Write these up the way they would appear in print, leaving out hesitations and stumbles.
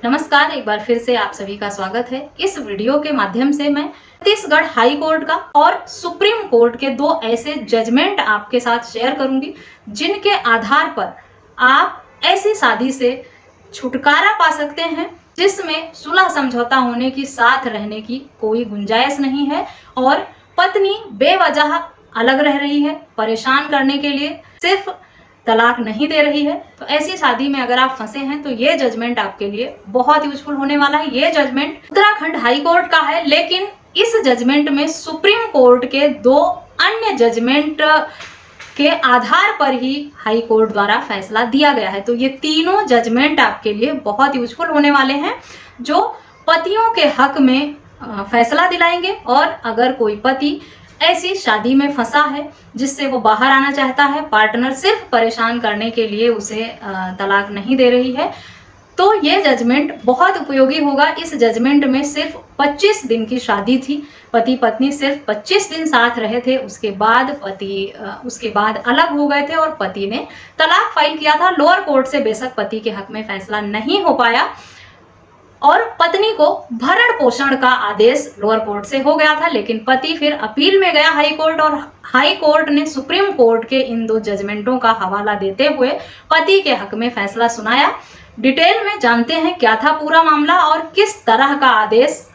नमस्कार, एक बार फिर से आप सभी का स्वागत है। इस वीडियो के माध्यम से मैं छत्तीसगढ़ हाई कोर्ट का और सुप्रीम कोर्ट के दो ऐसे जजमेंट आपके साथ शेयर करूंगी जिनके आधार पर आप ऐसी शादी से छुटकारा पा सकते हैं जिसमें सुलह समझौता होने की, साथ रहने की कोई गुंजाइश नहीं है और पत्नी बेवजह अलग रह रही है, परेशान करने के लिए सिर्फ तलाक नहीं दे रही है। तो ऐसी शादी में अगर आप फंसे हैं तो ये जजमेंट आपके लिए बहुत यूजफुल होने वाला है। ये जजमेंट उत्तराखंड हाई कोर्ट का है, लेकिन इस जजमेंट में सुप्रीम कोर्ट के दो अन्य जजमेंट के आधार पर ही हाई कोर्ट द्वारा फैसला दिया गया है। तो ये तीनों जजमेंट आपके लिए बहुत यूजफुल होने वाले हैं जो पतियों के हक में फैसला दिलाएंगे। और अगर कोई पति ऐसी शादी में फंसा है जिससे वो बाहर आना चाहता है, पार्टनर सिर्फ परेशान करने के लिए उसे तलाक नहीं दे रही है, तो ये जजमेंट बहुत उपयोगी होगा। इस जजमेंट में सिर्फ 25 दिन की शादी थी, पति पत्नी सिर्फ 25 दिन साथ रहे थे, उसके बाद अलग हो गए थे और पति ने तलाक फाइल किया था। लोअर कोर्ट से बेशक पति के हक में फैसला नहीं हो पाया और पत्नी को भरण पोषण का आदेश लोअर कोर्ट से हो गया था, लेकिन पति फिर अपील में गया हाई कोर्ट और हाई कोर्ट ने सुप्रीम कोर्ट के इन दो जजमेंटों का हवाला देते हुए पति के हक में फैसला सुनाया। डिटेल में जानते हैं क्या था पूरा मामला और किस तरह का आदेश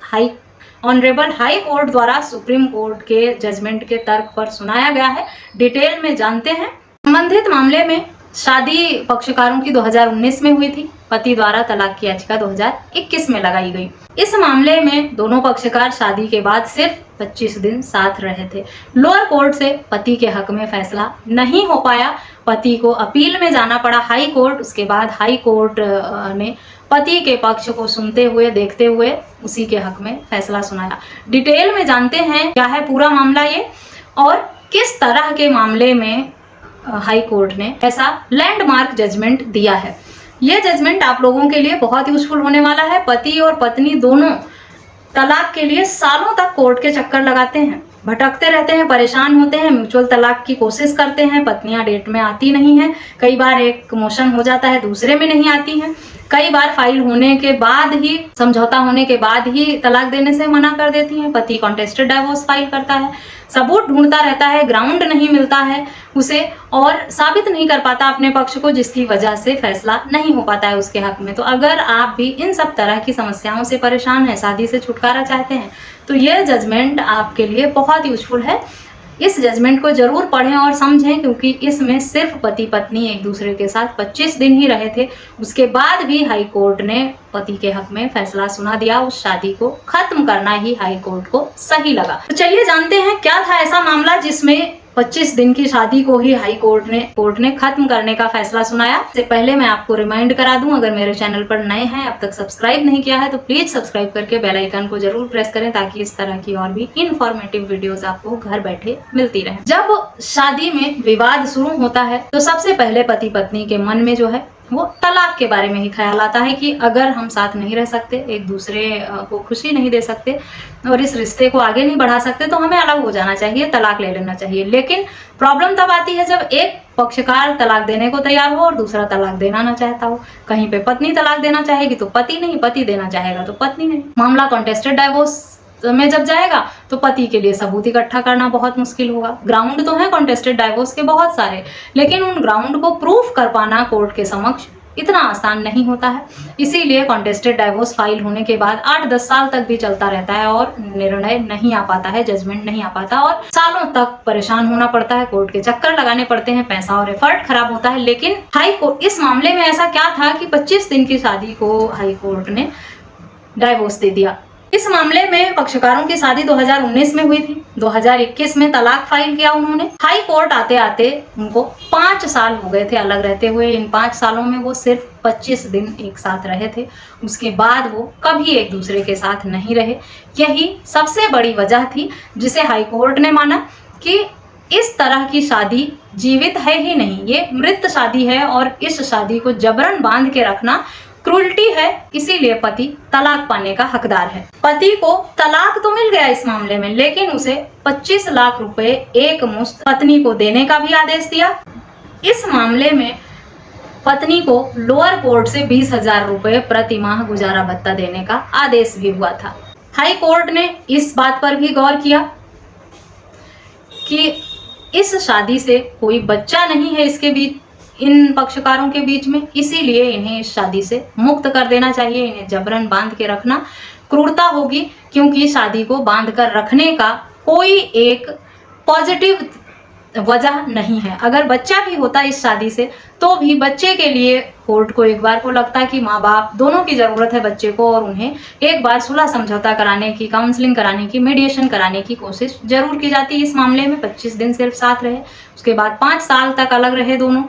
ऑनरेबल हाई कोर्ट द्वारा सुप्रीम कोर्ट के जजमेंट के तर्क पर सुनाया गया है। डिटेल में जानते हैं। संबंधित मामले में शादी पक्षकारों की 2019 में हुई थी, पति द्वारा तलाक की याचिका 2021 में लगाई गई। इस मामले में दोनों पक्षकार शादी के बाद सिर्फ 25 दिन साथ रहे थे। लोअर कोर्ट से पति के हक में फैसला नहीं हो पाया, पति को अपील में जाना पड़ा हाई कोर्ट। उसके बाद हाई कोर्ट ने पति के पक्ष को सुनते हुए, देखते हुए उसी के हक में फैसला सुनाया। डिटेल में जानते हैं क्या है पूरा मामला ये और किस तरह के मामले में हाई कोर्ट ने ऐसा लैंडमार्क जजमेंट दिया है। यह जजमेंट आप लोगों के लिए बहुत यूजफुल होने वाला है। पति और पत्नी दोनों तलाक के लिए सालों तक कोर्ट के चक्कर लगाते हैं, भटकते रहते हैं, परेशान होते हैं, म्यूचुअल तलाक की कोशिश करते हैं, पत्नियां डेट में आती नहीं हैं, कई बार एक मोशन हो जाता है दूसरे में नहीं आती हैं, कई बार फाइल होने के बाद ही, समझौता होने के बाद ही तलाक देने से मना कर देती हैं, पति कॉन्टेस्टेड डाइवोर्स फाइल करता है, सबूत ढूंढता रहता है, ग्राउंड नहीं मिलता है उसे और साबित नहीं कर पाता अपने पक्ष को, जिसकी वजह से फैसला नहीं हो पाता है उसके हक में। तो अगर आप भी इन सब तरह की समस्याओं से परेशान हैं, शादी से छुटकारा चाहते हैं, तो यह जजमेंट आपके लिए बहुत यूजफुल है। इस जजमेंट को जरूर पढ़ें और समझें, क्योंकि इसमें सिर्फ पति पत्नी एक दूसरे के साथ 25 दिन ही रहे थे, उसके बाद भी हाई कोर्ट ने पति के हक में फैसला सुना दिया। उस शादी को खत्म करना ही हाई कोर्ट को सही लगा। तो चलिए जानते हैं क्या था ऐसा मामला जिसमें 25 दिन की शादी को ही हाई कोर्ट ने खत्म करने का फैसला सुनाया। इससे पहले मैं आपको रिमाइंड करा दूं, अगर मेरे चैनल पर नए हैं, अब तक सब्सक्राइब नहीं किया है तो प्लीज सब्सक्राइब करके बेल आइकन को जरूर प्रेस करें ताकि इस तरह की और भी इंफॉर्मेटिव वीडियोस आपको घर बैठे मिलती रहे। जब शादी में विवाद शुरू होता है तो सबसे पहले पति पत्नी के मन में जो है वो तलाक के बारे में ही ख्याल आता है कि अगर हम साथ नहीं रह सकते, एक दूसरे को खुशी नहीं दे सकते और इस रिश्ते को आगे नहीं बढ़ा सकते, तो हमें अलग हो जाना चाहिए, तलाक ले लेना चाहिए। लेकिन प्रॉब्लम तब आती है जब एक पक्षकार तलाक देने को तैयार हो और दूसरा तलाक देना ना चाहता हो। कहीं पे पत्नी तलाक देना चाहेगी तो पति नहीं, पति देना चाहेगा तो पत्नी नहीं। मामला कॉन्टेस्टेड डाइवोर्स में जब जाएगा तो पति के लिए सबूत इकट्ठा करना बहुत मुश्किल होगा। ग्राउंड तो है कॉन्टेस्टेड डाइवोर्स के बहुत सारे, लेकिन उन ग्राउंड को प्रूफ कर पाना कोर्ट के समक्ष इतना आसान नहीं होता है। इसीलिए कॉन्टेस्टेड डाइवोर्स फाइल होने के बाद 8-10 साल तक भी चलता रहता है और निर्णय नहीं आ पाता है, जजमेंट नहीं आ पाता और सालों तक परेशान होना पड़ता है, कोर्ट के चक्कर लगाने पड़ते हैं, पैसा और एफर्ट खराब होता है। लेकिन हाई कोर्ट इस मामले में ऐसा क्या था कि 25 दिन की शादी को हाई कोर्ट ने डाइवोर्स दे दिया। इस मामले में पक्षकारों की शादी 2019 में हुई थी, 2021 में तलाक फाइल किया उन्होंने। हाई कोर्ट आते आते उनको 5 साल हो गए थे अलग रहते हुए। इन 5 सालों में वो सिर्फ 25 दिन एक साथ रहे थे, उसके बाद वो कभी एक दूसरे के साथ नहीं रहे। यही सबसे बड़ी वजह थी जिसे हाई कोर्ट ने माना कि इस तरह की शादी जीवित है ही नहीं, ये मृत शादी है और इस शादी को जबरन बांध के रखना क्रूरटी है, इसीलिए पति तलाक पाने का हकदार है। पति को तलाक तो मिल गया इस मामले में, लेकिन उसे 25 लाख रुपए एक मुश्त पत्नी को देने का भी आदेश दिया। इस मामले में पत्नी को लोअर कोर्ट से 20,000 रुपए प्रति माह गुजारा भत्ता देने का आदेश भी हुआ था। हाई कोर्ट ने इस बात पर भी गौर किया कि इस शादी से कोई बच्चा नहीं है इसके बीच, इन पक्षकारों के बीच में, इसीलिए इन्हें इस शादी से मुक्त कर देना चाहिए। इन्हें जबरन बांध के रखना क्रूरता होगी, क्योंकि शादी को बांध कर रखने का कोई एक पॉजिटिव वजह नहीं है। अगर बच्चा भी होता इस शादी से तो भी बच्चे के लिए कोर्ट को एक बार को लगता कि माँ बाप दोनों की ज़रूरत है बच्चे को, और उन्हें एक बार सुलह समझौता कराने की, काउंसलिंग कराने की, मीडिएशन कराने की कोशिश जरूर की जाती है। इस मामले में 25 दिन सिर्फ साथ रहे, उसके बाद 5 साल तक अलग रहे दोनों,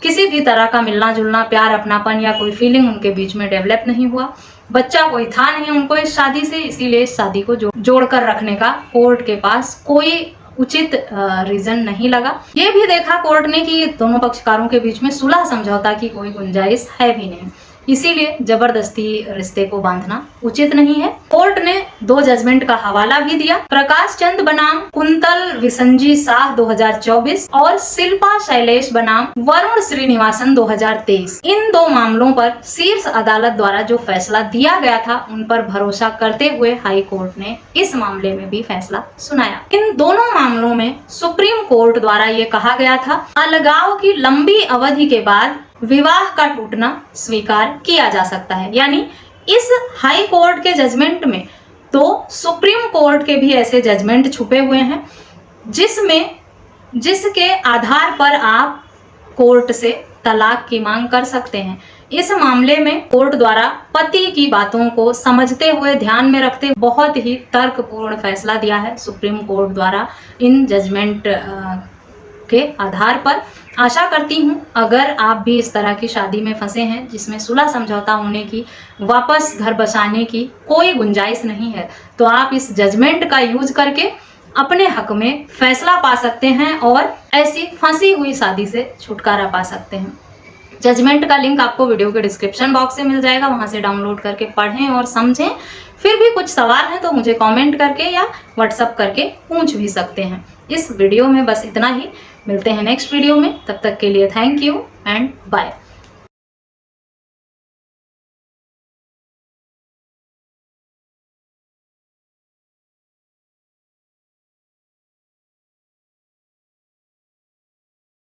किसी भी तरह का मिलना जुलना, प्यार, अपनापन या कोई फीलिंग उनके बीच में डेवलप नहीं हुआ। बच्चा कोई था नहीं उनको इस शादी से, इसीलिए इस शादी को जोड़कर रखने का कोर्ट के पास कोई उचित रीजन नहीं लगा। ये भी देखा कोर्ट ने कि दोनों पक्षकारों के बीच में सुलह समझौता की कोई गुंजाइश है भी नहीं, इसीलिए जबरदस्ती रिश्ते को बांधना उचित नहीं है। कोर्ट ने 2 जजमेंट का हवाला भी दिया। प्रकाश चंद बनाम कुंतल विसंजी शाह 2024 और शिल्पा शैलेश बनाम वरुण श्रीनिवासन 2023। इन 2 मामलों पर शीर्ष अदालत द्वारा जो फैसला दिया गया था उन पर भरोसा करते हुए हाई कोर्ट ने इस मामले में भी फैसला सुनाया। इन दोनों मामलों में सुप्रीम कोर्ट द्वारा ये कहा गया था, अलगाव की लंबी अवधि के बाद विवाह का टूटना स्वीकार किया जा सकता है। यानी इस हाई कोर्ट के जजमेंट में तो सुप्रीम कोर्ट के भी ऐसे जजमेंट छुपे हुए हैं जिसके आधार पर आप कोर्ट से तलाक की मांग कर सकते हैं। इस मामले में कोर्ट द्वारा पति की बातों को समझते हुए, ध्यान में रखते हुए बहुत ही तर्कपूर्ण फैसला दिया है सुप्रीम कोर्ट द्वारा इन जजमेंट के आधार पर। आशा करती हूँ अगर आप भी इस तरह की शादी में फंसे हैं जिसमें सुलह समझौता होने की, वापस घर बसाने की कोई गुंजाइश नहीं है, तो आप इस जजमेंट का यूज करके अपने हक में फैसला पा सकते हैं और ऐसी फंसी हुई शादी से छुटकारा पा सकते हैं। जजमेंट का लिंक आपको वीडियो के डिस्क्रिप्शन बॉक्स से मिल जाएगा, वहां से डाउनलोड करके पढ़ें और समझें। फिर भी कुछ सवाल हैं तो मुझे कमेंट करके या व्हाट्सअप करके पूछ भी सकते हैं। इस वीडियो में बस इतना ही, मिलते हैं नेक्स्ट वीडियो में, तब तक के लिए थैंक यू एंड बाय।